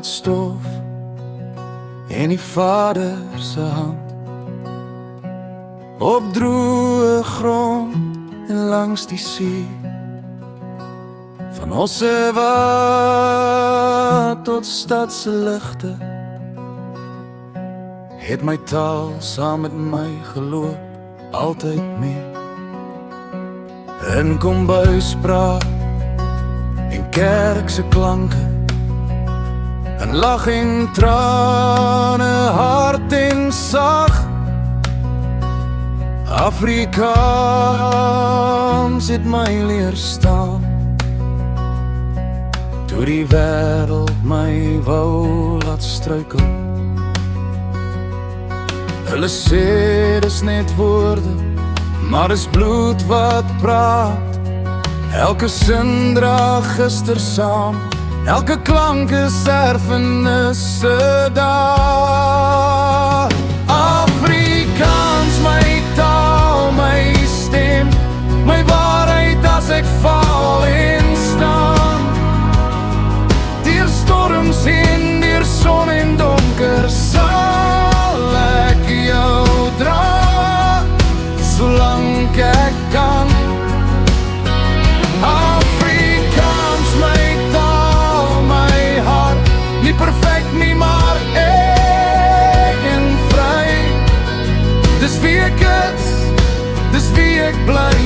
uit stof en die Vader se hand op droë grond en langs die see, van Ossewa tot stadse ligte, het my taal saam met my geloop, altyd mee. In kombuispraat en kerkse klanke, in lag en trane, hard en sag. Afrikaans het my leer staan, toe die wêreld my wou laat struikel. Hulle sê dis net woorde, maar dis bloed wat praat. Elke sin dra gister saam, elke klank is erfenisse daar. Afrikaans, my taal, my stem, my waarheid as ek val en staan. Deur storms en deur son en donker sal ek jou dra, solank ek kan. Afrikaans, my taal, my hart, nie perfek nie, maar ek en vry. Dis wie ek is, dis wie ek bly.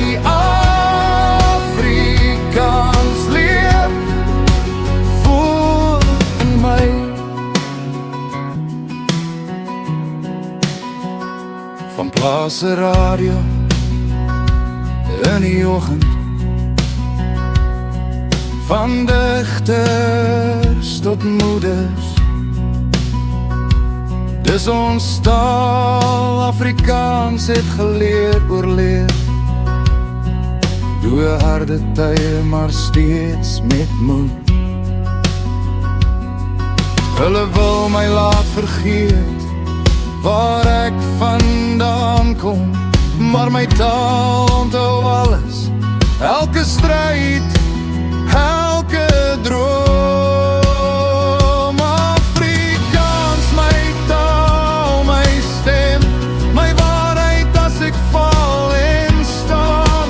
Afrikaans leef, voel in my. Van Plase Radio in die oggend, van digters tot moeders, dis ons taal. Afrikaans het geleer oorleef, doe harde tye, maar steeds met moed. Hulle wil my laat vergeet waar ek vandaan kom, maar my taal onthou alles, elke stryd, elke droom. Afrikaans, my taal, my stem, my waarheid as ek val en staan.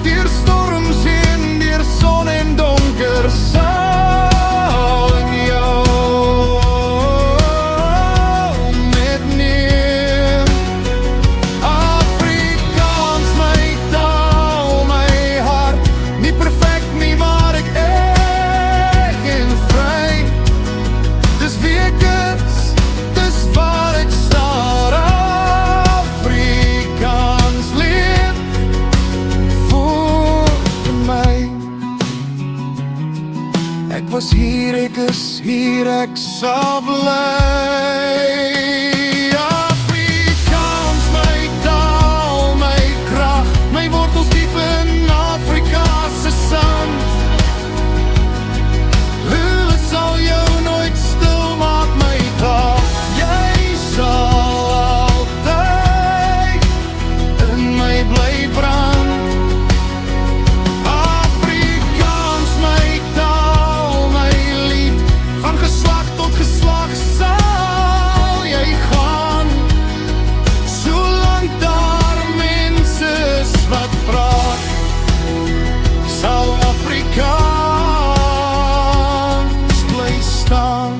Deur storms en deur son en donker sal ek jou metneem. Afrikaans, my taal, my hart, nie perfek nie, maar ek en vry. Dis wie ek is, dis waar ek staan. Afrikaans leef, voel in my. Ek was hier, ek is hier, ek sal bly. Afrikaans, my taal, my krag, my wortels diep in Afrika se sand. Hulle sal jou nooit stil maak, my taal. Jy sal altyd in my bly brand. Afrikaans, my taal, my lied, van geslag tot geslag sal jy gaan, solank daar mense is wat praat, sal Afrikaans bly staan.